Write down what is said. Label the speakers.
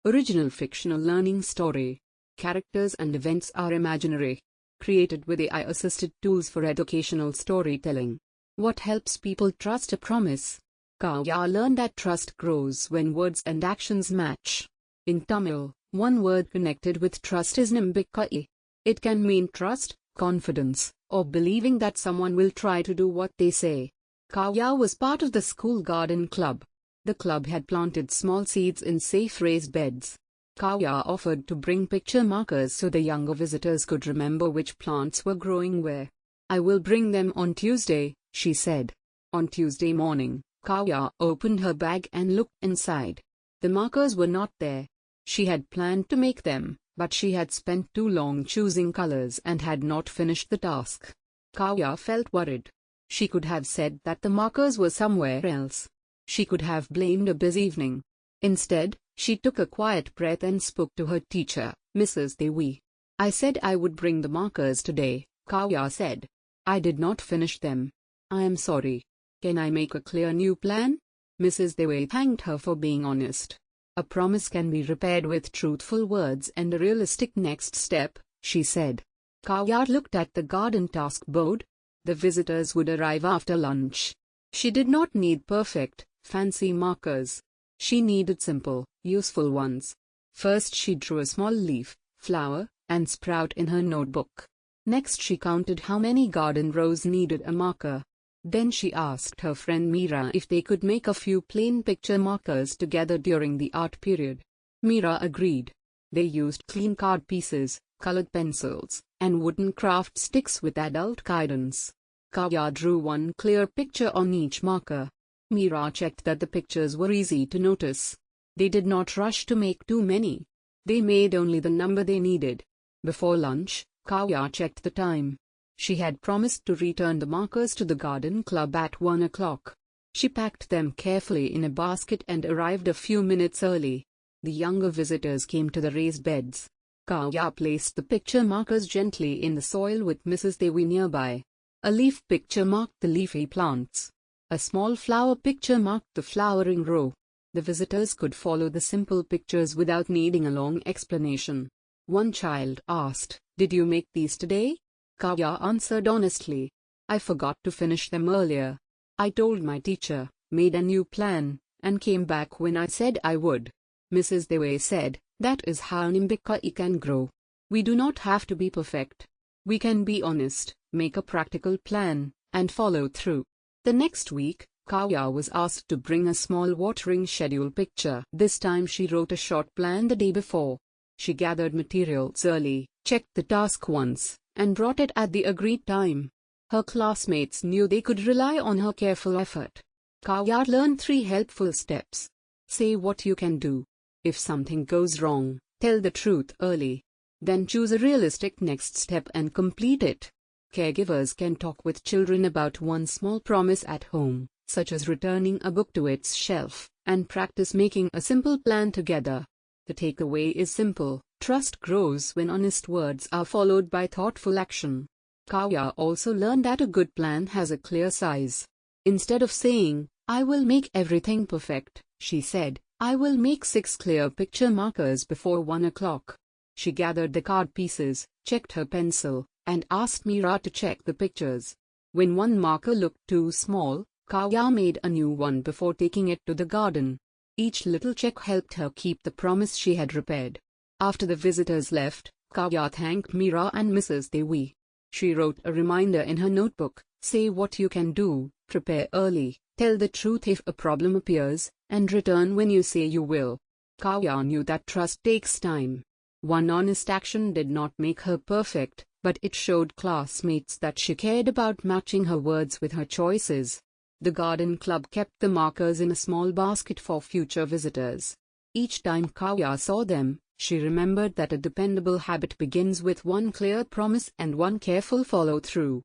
Speaker 1: Original fictional learning story. Characters and events are imaginary. Created with AI-assisted tools for educational storytelling. What helps people trust a promise? Kavya learned that trust grows when words and actions match. In Tamil, one word connected with trust is Nambikkai. It can mean trust, confidence, or believing that someone will try to do what they say. Kavya was part of the school garden club. The club had planted small seeds in safe raised beds. Kavya offered to bring picture markers so the younger visitors could remember which plants were growing where. "I will bring them on Tuesday," she said. On Tuesday morning, Kavya opened her bag and looked inside. The markers were not there. She had planned to make them, but she had spent too long choosing colors and had not finished the task. Kavya felt worried. She could have said that the markers were somewhere else. She could have blamed a busy evening. Instead, she took a quiet breath and spoke to her teacher, Mrs. Devi. "I said I would bring the markers today," Kavya said. "I did not finish them. I am sorry. Can I make a clear new plan?" Mrs. Devi thanked her for being honest. "A promise can be repaired with truthful words and a realistic next step," she said. Kavya looked at the garden task board. The visitors would arrive after lunch. She did not need perfect, fancy markers. She needed simple, useful ones. First she drew a small leaf, flower, and sprout in her notebook. Next she counted how many garden rows needed a marker. Then she asked her friend Mira if they could make a few plain picture markers together during the art period. Mira agreed. They used clean card pieces, colored pencils, and wooden craft sticks with adult guidance. Kavya drew one clear picture on each marker. Mira checked that the pictures were easy to notice. They did not rush to make too many. They made only the number they needed. Before lunch, Kavya checked the time. She had promised to return the markers to the garden club at 1 o'clock. She packed them carefully in a basket and arrived a few minutes early. The younger visitors came to the raised beds. Kavya placed the picture markers gently in the soil with Mrs. Devi nearby. A leaf picture marked the leafy plants. A small flower picture marked the flowering row. The visitors could follow the simple pictures without needing a long explanation. One child asked, "Did you make these today?" Kavya answered honestly, "I forgot to finish them earlier. I told my teacher, made a new plan, and came back when I said I would." Mrs. Devi said, "That is how Nambikkai can grow. We do not have to be perfect. We can be honest, make a practical plan, and follow through." The next week, Kavya was asked to bring a small watering schedule picture. This time she wrote a short plan the day before. She gathered materials early, checked the task once, and brought it at the agreed time. Her classmates knew they could rely on her careful effort. Kavya learned 3 helpful steps. Say what you can do. If something goes wrong, tell the truth early. Then choose a realistic next step and complete it. Caregivers can talk with children about one small promise at home, such as returning a book to its shelf, and practice making a simple plan together. The takeaway is simple: trust grows when honest words are followed by thoughtful action. Kavya also learned that a good plan has a clear size. Instead of saying, "I will make everything perfect," she said, "I will make 6 clear picture markers before 1 o'clock. She gathered the card pieces, checked her pencil, and asked Mira to check the pictures. When one marker looked too small, Kavya made a new one before taking it to the garden. Each little check helped her keep the promise she had repaired. After the visitors left, Kavya thanked Mira and Mrs. Devi. She wrote a reminder in her notebook: say what you can do, prepare early, tell the truth if a problem appears, and return when you say you will. Kavya knew that trust takes time. One honest action did not make her perfect, but it showed classmates that she cared about matching her words with her choices. The garden club kept the markers in a small basket for future visitors. Each time Kavya saw them, she remembered that a dependable habit begins with one clear promise and one careful follow-through.